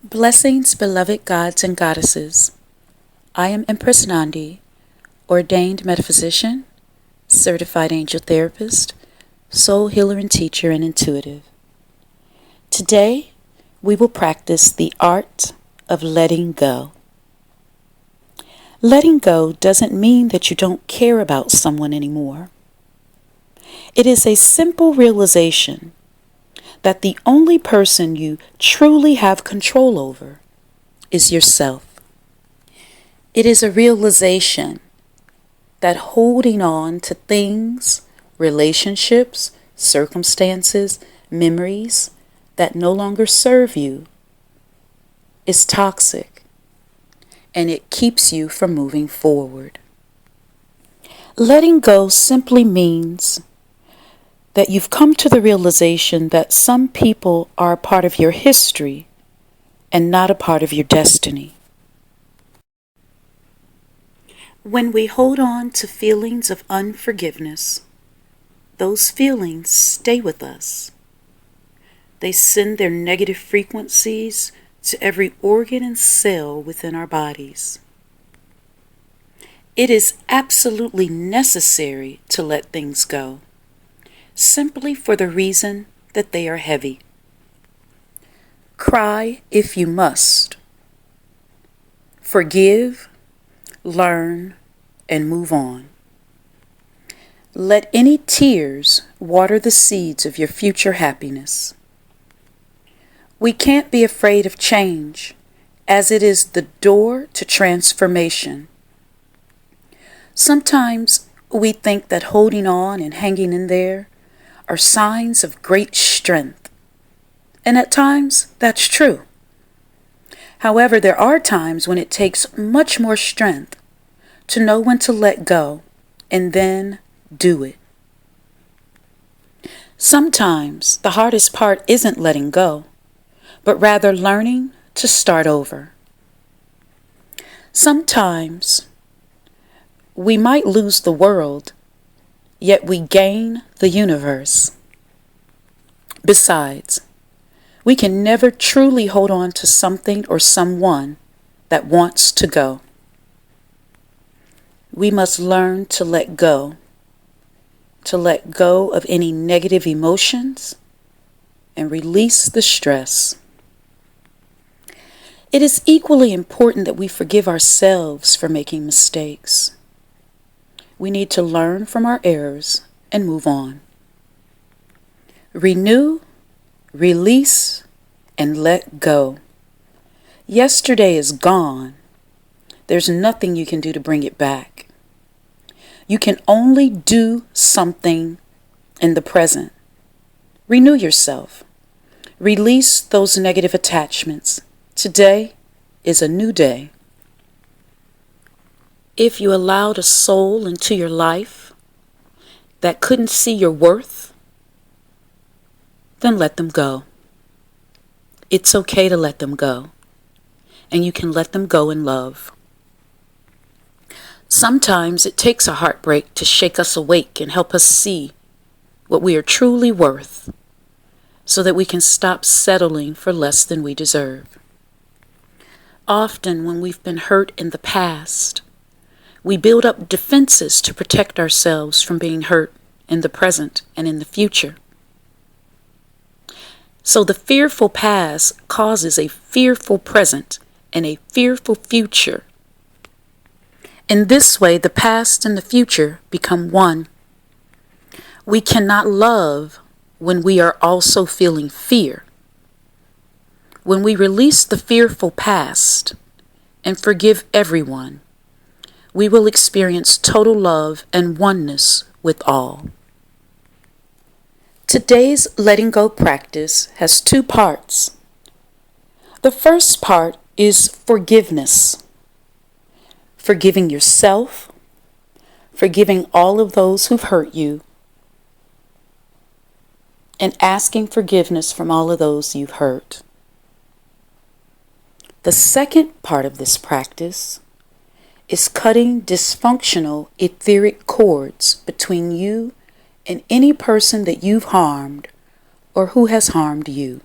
Blessings, beloved gods and goddesses. I am Empress Nandi, ordained metaphysician, certified angel therapist, soul healer and teacher, and intuitive. Today, we will practice the art of letting go. Letting go doesn't mean that you don't care about someone anymore. It is a simple realization that the only person you truly have control over is yourself. It is a realization that holding on to things, relationships, circumstances, memories that no longer serve you is toxic, and it keeps you from moving forward. Letting go simply means that you've come to the realization that some people are a part of your history and not a part of your destiny. When we hold on to feelings of unforgiveness, those feelings stay with us. They send their negative frequencies to every organ and cell within our bodies. It is absolutely necessary to let things go, simply for the reason that they are heavy. Cry if you must. Forgive, learn, and move on. Let any tears water the seeds of your future happiness. We can't be afraid of change, as it is the door to transformation. Sometimes we think that holding on and hanging in there are signs of great strength, and at times that's true. However, there are times when it takes much more strength to know when to let go and then do it. Sometimes the hardest part isn't letting go, but rather learning to start over. Sometimes we might lose the world, yet we gain the universe. Besides, we can never truly hold on to something or someone that wants to go. We must learn to let go of any negative emotions and release the stress. It is equally important that we forgive ourselves for making mistakes. We need to learn from our errors and move on. Renew, release, and let go. Yesterday is gone. There's nothing you can do to bring it back. You can only do something in the present. Renew yourself. Release those negative attachments. Today is a new day. If you allowed a soul into your life that couldn't see your worth, then let them go. It's okay to let them go, and you can let them go in love. Sometimes it takes a heartbreak to shake us awake and help us see what we are truly worth, so that we can stop settling for less than we deserve. Often when we've been hurt in the past, we build up defenses to protect ourselves from being hurt in the present and in the future. So the fearful past causes a fearful present and a fearful future. In this way, the past and the future become one. We cannot love when we are also feeling fear. When we release the fearful past and forgive everyone, we will experience total love and oneness with all. Today's letting go practice has two parts. The first part is forgiveness. Forgiving yourself, forgiving all of those who've hurt you, and asking forgiveness from all of those you've hurt. The second part of this practice is cutting dysfunctional etheric cords between you and any person that you've harmed or who has harmed you.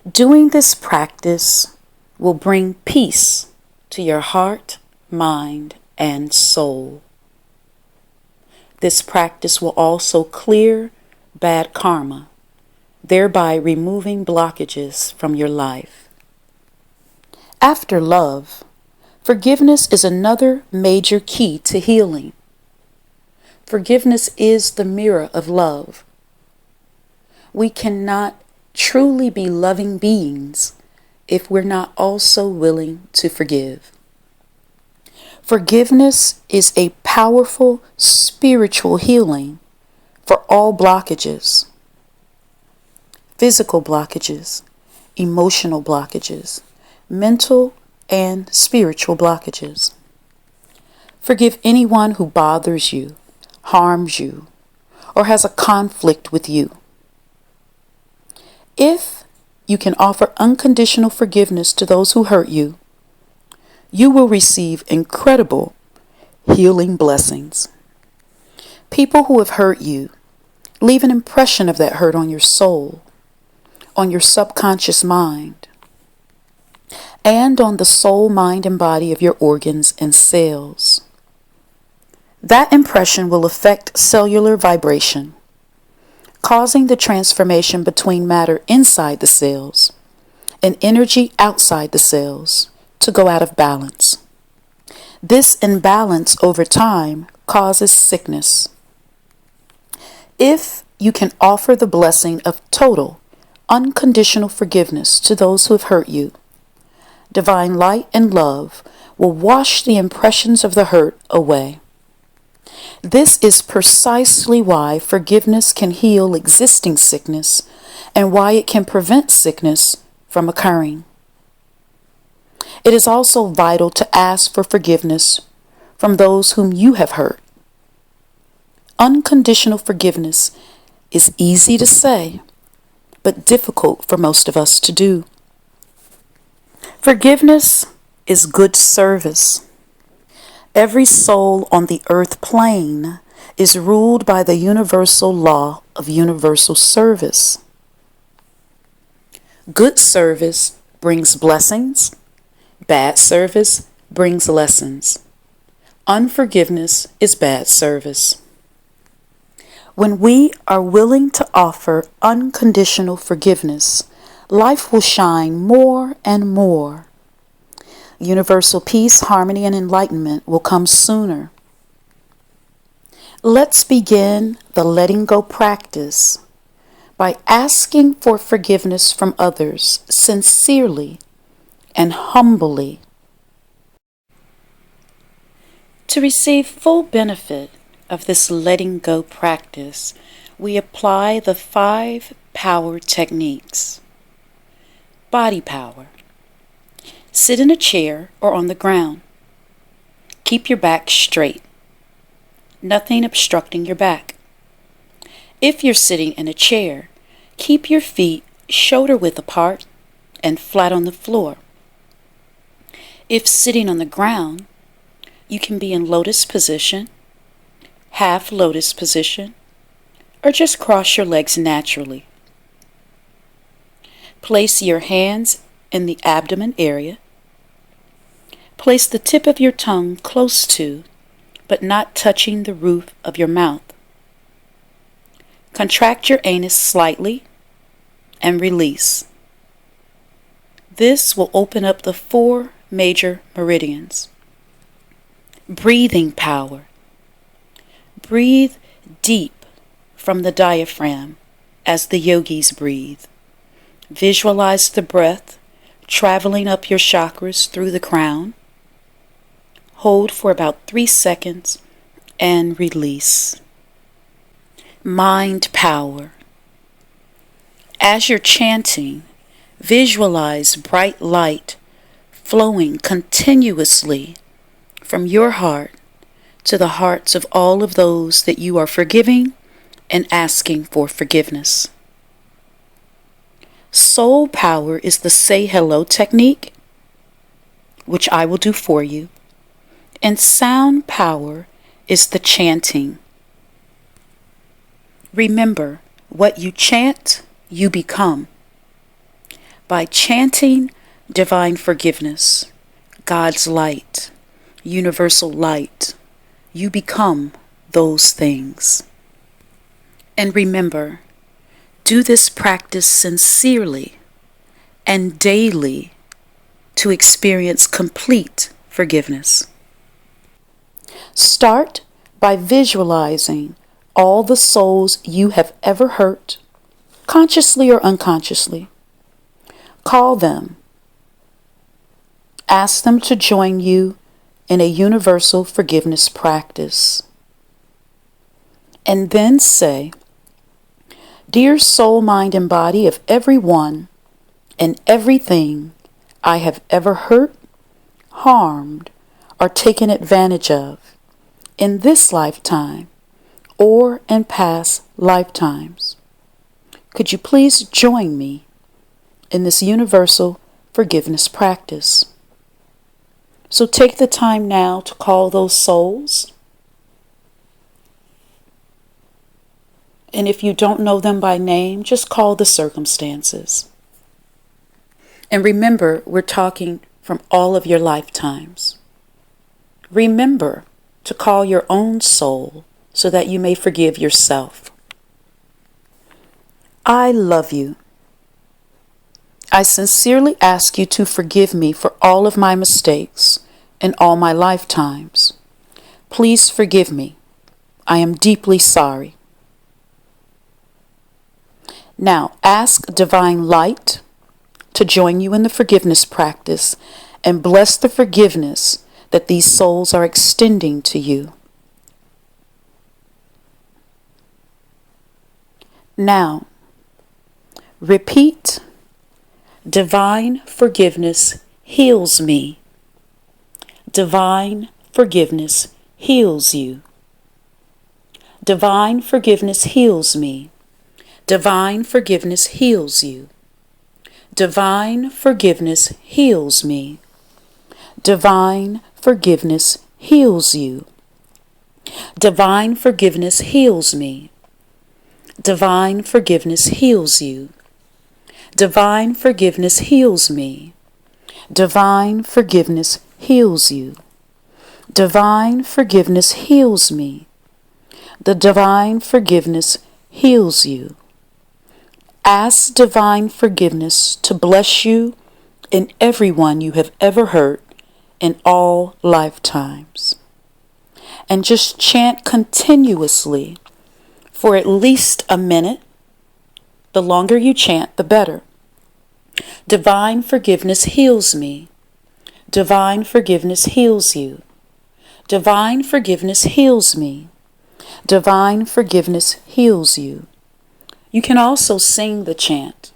Doing this practice will bring peace to your heart, mind, and soul. This practice will also clear bad karma, thereby removing blockages from your life. After love, forgiveness is another major key to healing. Forgiveness is the mirror of love. We cannot truly be loving beings if we're not also willing to forgive. Forgiveness is a powerful spiritual healing for all blockages: physical blockages, emotional blockages, mental and spiritual blockages. Forgive anyone who bothers you, harms you, or has a conflict with you. If you can offer unconditional forgiveness to those who hurt you, you will receive incredible healing blessings. People who have hurt you leave an impression of that hurt on your soul, on your subconscious mind, and on the soul, mind, and body of your organs and cells. That impression will affect cellular vibration, causing the transformation between matter inside the cells and energy outside the cells to go out of balance. This imbalance over time causes sickness. If you can offer the blessing of total, unconditional forgiveness to those who have hurt you, divine light and love will wash the impressions of the hurt away. This is precisely why forgiveness can heal existing sickness and why it can prevent sickness from occurring. It is also vital to ask for forgiveness from those whom you have hurt. Unconditional forgiveness is easy to say, but difficult for most of us to do. Forgiveness is good service. Every soul on the earth plane is ruled by the universal law of universal service. Good service brings blessings. Bad service brings lessons. Unforgiveness is bad service. When we are willing to offer unconditional forgiveness, life will shine more and more. Universal peace, harmony, and enlightenment will come sooner. Let's begin the letting go practice by asking for forgiveness from others sincerely and humbly. To receive full benefit of this letting go practice, we apply the 5 power techniques. Body power. Sit in a chair or on the ground. Keep your back straight. Nothing obstructing your back. If you're sitting in a chair, keep your feet shoulder width apart and flat on the floor. If sitting on the ground, you can be in lotus position, half lotus position, or just cross your legs naturally. Place your hands in the abdomen area. Place the tip of your tongue close to, but not touching the roof of your mouth. Contract your anus slightly and release. This will open up the 4 major meridians. Breathing power. Breathe deep from the diaphragm as the yogis breathe. Visualize the breath traveling up your chakras through the crown. Hold for about 3 seconds and release. Mind power. As you're chanting, visualize bright light flowing continuously from your heart to the hearts of all of those that you are forgiving and asking for forgiveness. Soul power is the say hello technique, which I will do for you. And sound power is the chanting. Remember, what you chant, you become. By chanting divine forgiveness, God's light, universal light, you become those things. And remember, do this practice sincerely and daily to experience complete forgiveness. Start by visualizing all the souls you have ever hurt, consciously or unconsciously. Call them. Ask them to join you in a universal forgiveness practice. And then say, "Dear soul, mind, and body of everyone and everything I have ever hurt, harmed, or taken advantage of in this lifetime or in past lifetimes, could you please join me in this universal forgiveness practice?" So take the time now to call those souls. And if you don't know them by name, just call the circumstances. And remember, we're talking from all of your lifetimes. Remember to call your own soul so that you may forgive yourself. I love you. I sincerely ask you to forgive me for all of my mistakes in all my lifetimes. Please forgive me. I am deeply sorry. Now ask Divine Light to join you in the forgiveness practice and bless the forgiveness that these souls are extending to you. Now, repeat, "Divine forgiveness heals me." Divine forgiveness heals you. Divine forgiveness heals me. Divine forgiveness heals you. Divine forgiveness heals me. Divine forgiveness heals you. Divine forgiveness heals me. Divine forgiveness heals you. Divine forgiveness heals me. Divine forgiveness heals you. Divine forgiveness heals me. The divine forgiveness heals you. Ask divine forgiveness to bless you and everyone you have ever hurt in all lifetimes. And just chant continuously for at least a minute. The longer you chant, the better. Divine forgiveness heals me. Divine forgiveness heals you. Divine forgiveness heals me. Divine forgiveness heals you. You can also sing the chant.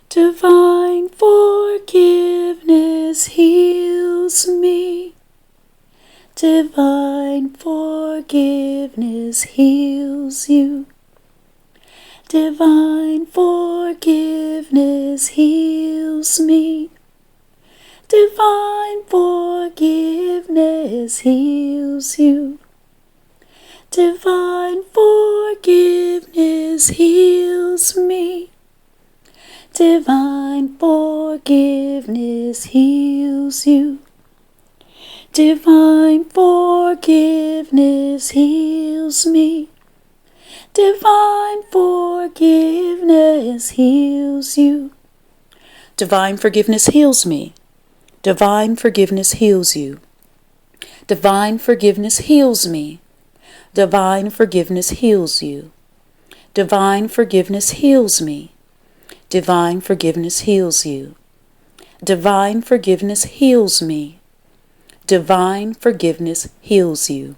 Divine forgiveness heals me. Divine forgiveness heals you. Divine forgiveness heals me. Divine forgiveness heals you. Divine forgiveness heals me. Divine forgiveness heals you. Divine forgiveness heals me. Divine forgiveness heals you. Divine forgiveness heals me. Divine forgiveness heals you. Divine forgiveness heals me. Divine forgiveness heals you. Divine forgiveness heals me. Divine forgiveness heals you. Divine forgiveness heals me. Divine forgiveness heals you.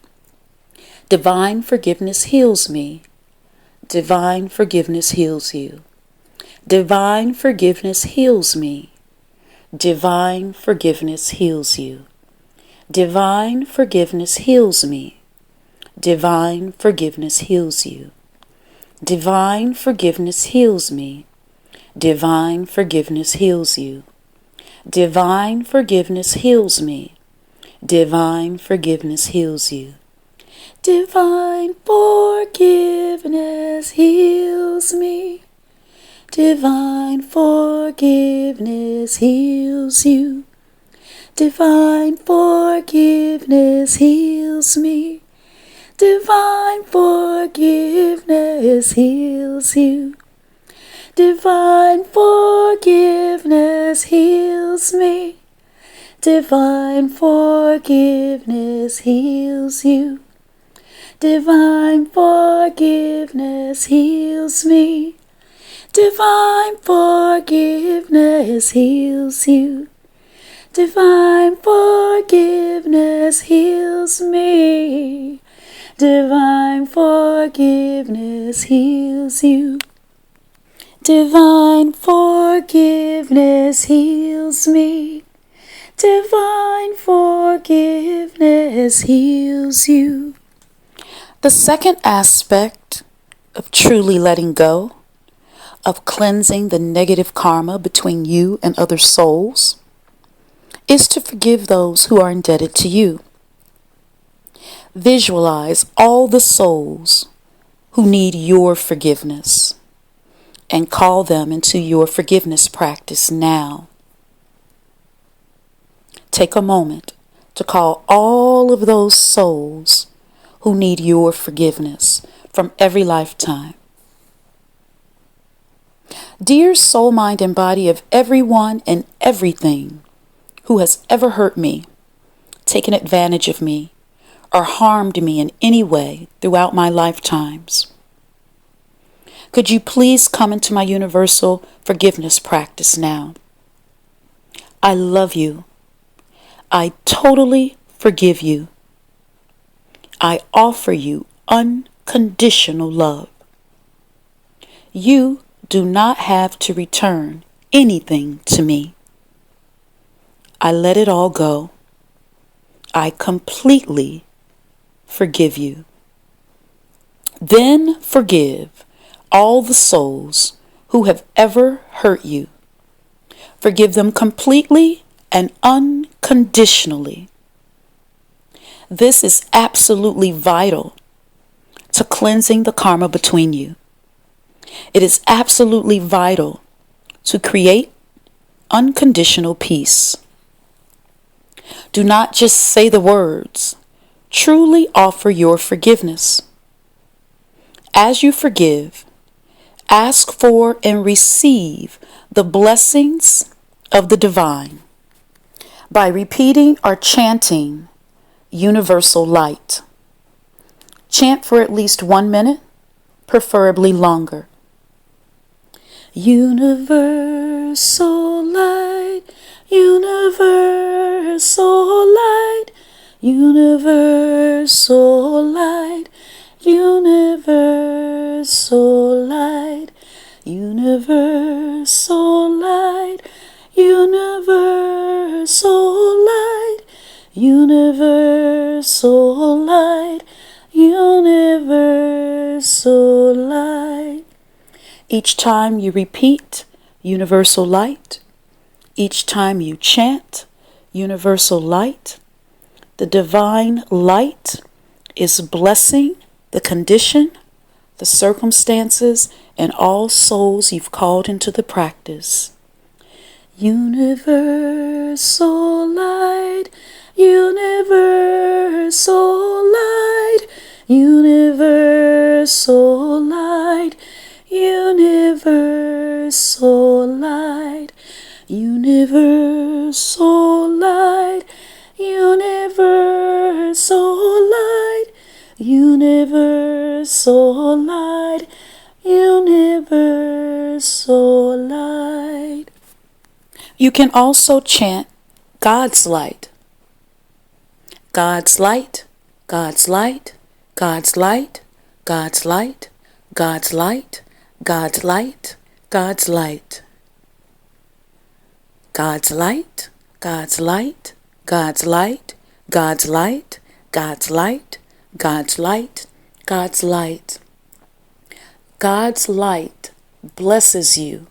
Divine forgiveness heals me. Divine forgiveness heals you. Divine forgiveness heals me. Divine forgiveness heals you. Divine forgiveness heals me. Divine forgiveness heals you. Divine forgiveness heals me. Divine forgiveness heals you. Divine forgiveness heals me. Divine forgiveness heals you. Divine forgiveness heals me. Divine forgiveness heals you. Divine forgiveness heals me. Divine forgiveness heals you. Divine forgiveness heals me. Divine forgiveness heals you. Divine forgiveness heals me. Divine forgiveness heals you. Divine forgiveness heals me. Divine forgiveness heals you. Divine forgiveness heals me. Divine forgiveness heals you. The second aspect of truly letting go, of cleansing the negative karma between you and other souls, is to forgive those who are indebted to you. Visualize all the souls who need your forgiveness and call them into your forgiveness practice now. Take a moment to call all of those souls who need your forgiveness from every lifetime. Dear soul, mind, and body of everyone and everything who has ever hurt me, taken advantage of me, or harmed me in any way throughout my lifetimes, could you please come into my universal forgiveness practice now? I love you. I totally forgive you. I offer you unconditional love. You do not have to return anything to me. I let it all go. I completely forgive you. Then forgive all the souls who have ever hurt you. Forgive them completely and unconditionally. This is absolutely vital to cleansing the karma between you. It is absolutely vital to create unconditional peace. Do not just say the words. Truly offer your forgiveness. As you forgive, ask for and receive the blessings of the divine by repeating or chanting universal light. Chant for at least 1 minute, preferably longer. Universal light, universal light, universal light, universal light, universal light, universal light, universal light, universal light. Each time you repeat universal light, each time you chant universal light, the divine light is blessing the condition, the circumstances, and all souls you've called into the practice. Universal light, universal light, universal light, universal light, universal light, universal light, universal light, universal light. You can also chant God's light. God's light, God's light, God's light, God's light, God's light, God's light, God's light. God's light, God's light, God's light, God's light, God's light, God's light, God's light. God's light blesses you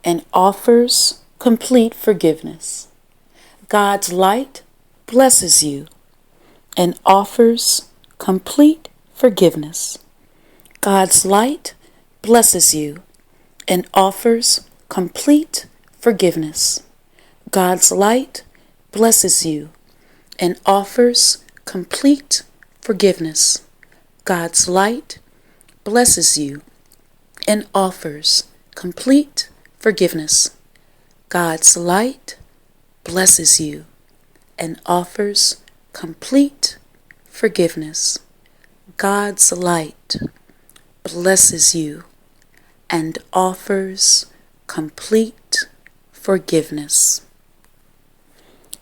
and offers complete forgiveness. God's light blesses you and offers complete forgiveness. God's light blesses you and offers complete forgiveness. God's light blesses you and offers complete forgiveness. God's light blesses you and offers complete forgiveness. God's light blesses you and offers complete forgiveness. God's light blesses you and offers complete forgiveness.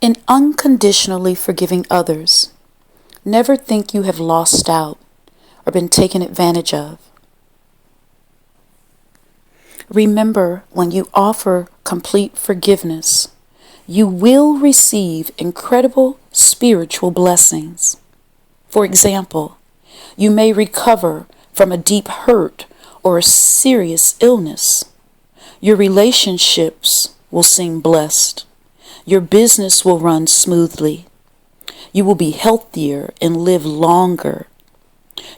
In unconditionally forgiving others, never think you have lost out or been taken advantage of. Remember, when you offer complete forgiveness, you will receive incredible spiritual blessings. For example, you may recover from a deep hurt or a serious illness. Your relationships will seem blessed. Your business will run smoothly. You will be healthier and live longer.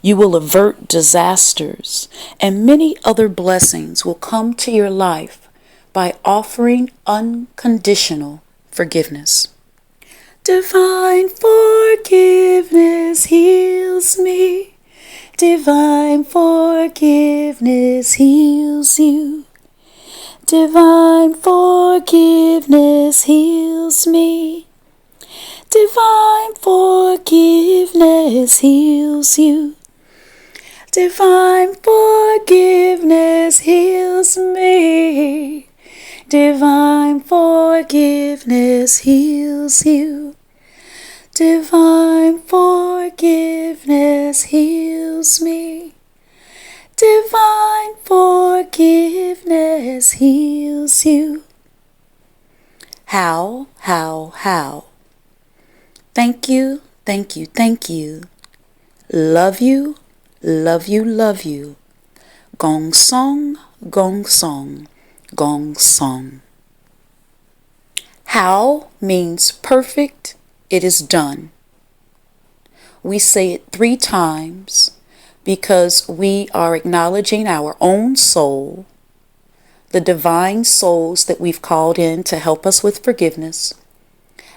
You will avert disasters, and many other blessings will come to your life by offering unconditional forgiveness. Divine forgiveness heals me. Divine forgiveness heals you. Divine forgiveness heals me. Divine forgiveness heals you. Divine forgiveness heals me. Divine forgiveness heals you. Divine forgiveness heals me. Divine forgiveness heals you. How? Thank you, thank you, thank you. Love you, love you, love you. Gong song, gong song, gong song. How means perfect, it is done. We say it 3 times because we are acknowledging our own soul, the divine souls that we've called in to help us with forgiveness,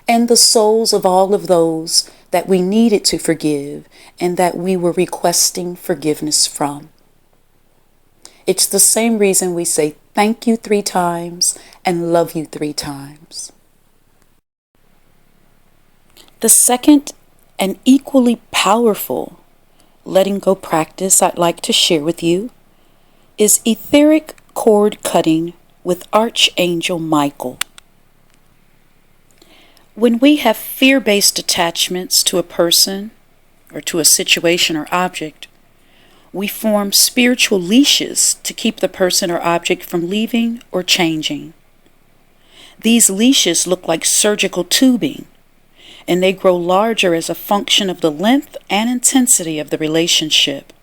and the souls of all of those that we needed to forgive and that we were requesting forgiveness from. It's the same reason we say thank you 3 times and love you 3 times. The second and equally powerful letting go practice I'd like to share with you is etheric cord cutting with Archangel Michael. When we have fear-based attachments to a person or to a situation or object, we form spiritual leashes to keep the person or object from leaving or changing. These leashes look like surgical tubing, and they grow larger as a function of the length and intensity of the relationship.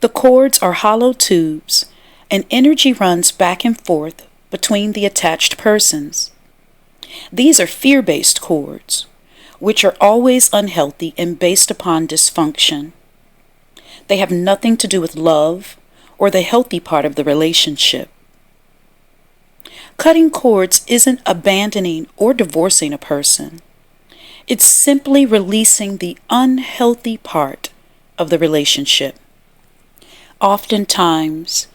The cords are hollow tubes, and energy runs back and forth between the attached persons. These are fear-based cords, which are always unhealthy and based upon dysfunction. They have nothing to do with love or the healthy part of the relationship. Cutting cords isn't abandoning or divorcing a person. It's simply releasing the unhealthy part of the relationship. Oftentimes,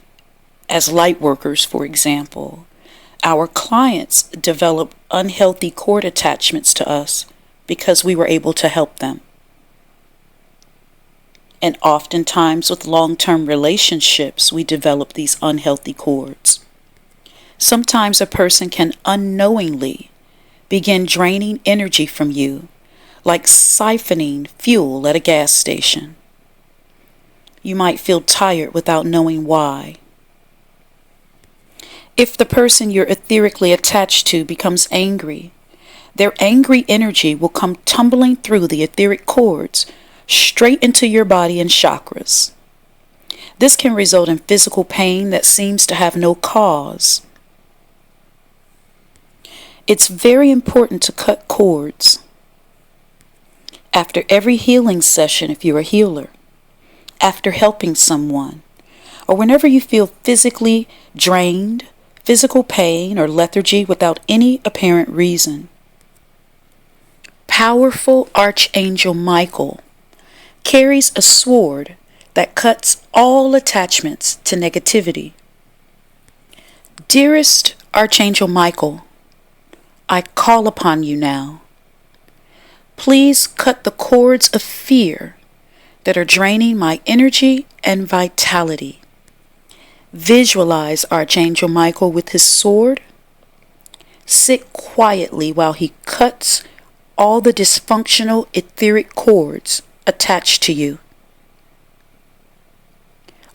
as light workers, for example, our clients develop unhealthy cord attachments to us because we were able to help them. And oftentimes with long-term relationships, we develop these unhealthy cords. Sometimes a person can unknowingly begin draining energy from you, like siphoning fuel at a gas station. You might feel tired without knowing why. If the person you're etherically attached to becomes angry, their angry energy will come tumbling through the etheric cords straight into your body and chakras. This can result in physical pain that seems to have no cause. It's very important to cut cords after every healing session if you're a healer, after helping someone, or whenever you feel physically drained, physical pain, or lethargy without any apparent reason. Powerful Archangel Michael carries a sword that cuts all attachments to negativity. Dearest Archangel Michael, I call upon you now. Please cut the cords of fear that are draining my energy and vitality. Visualize Archangel Michael with his sword. Sit quietly while he cuts all the dysfunctional etheric cords attached to you.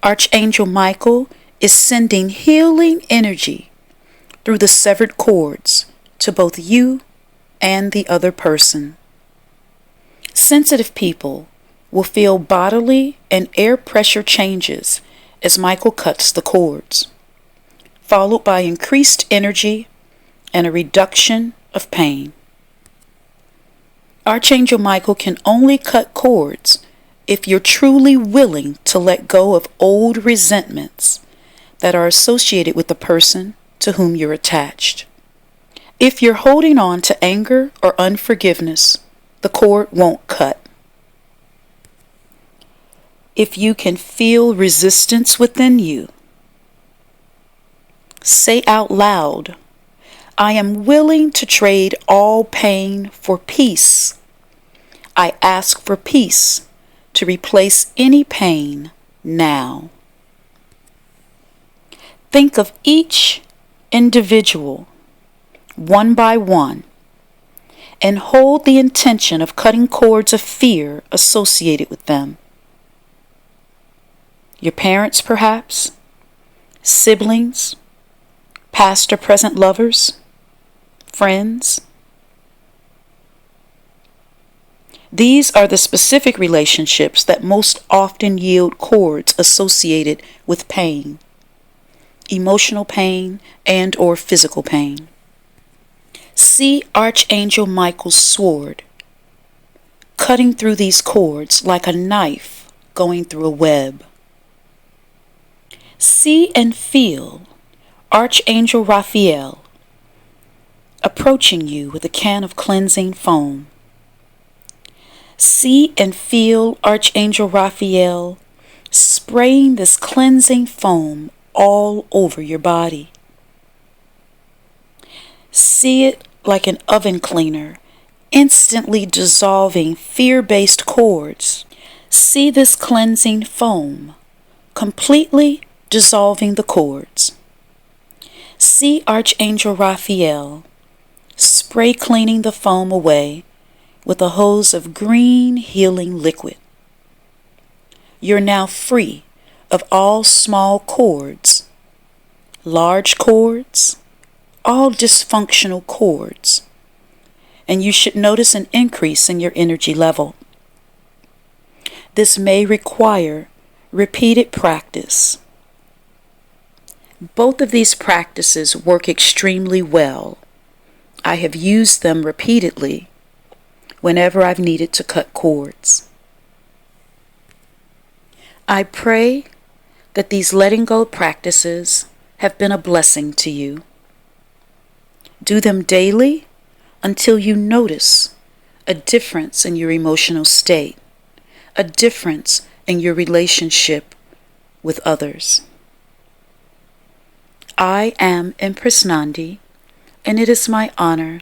Archangel Michael is sending healing energy through the severed cords to both you and the other person. Sensitive people will feel bodily and air pressure changes as Michael cuts the cords, followed by increased energy and a reduction of pain. Archangel Michael can only cut cords if you're truly willing to let go of old resentments that are associated with the person to whom you're attached. If you're holding on to anger or unforgiveness, the cord won't cut. If you can feel resistance within you, say out loud, I am willing to trade all pain for peace. I ask for peace to replace any pain now. Think of each individual one by one and hold the intention of cutting cords of fear associated with them. Your parents, perhaps, siblings, past or present lovers, friends. These are the specific relationships that most often yield cords associated with pain, emotional pain, and or physical pain. See Archangel Michael's sword cutting through these cords like a knife going through a web. See and feel Archangel Raphael approaching you with a can of cleansing foam. See and feel Archangel Raphael spraying this cleansing foam all over your body. See it like an oven cleaner, instantly dissolving fear-based cords. See this cleansing foam completely dissolving the cords. See Archangel Raphael spray cleaning the foam away with a hose of green healing liquid. You're now free of all small cords, large cords, all dysfunctional cords, and you should notice an increase in your energy level. This may require repeated practice. Both of these practices work extremely well. I have used them repeatedly whenever I've needed to cut cords. I pray that these letting go practices have been a blessing to you. Do them daily until you notice a difference in your emotional state, a difference in your relationship with others. I am Empress Nandi, and it is my honor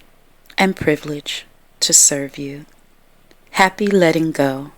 and privilege to serve you. Happy letting go.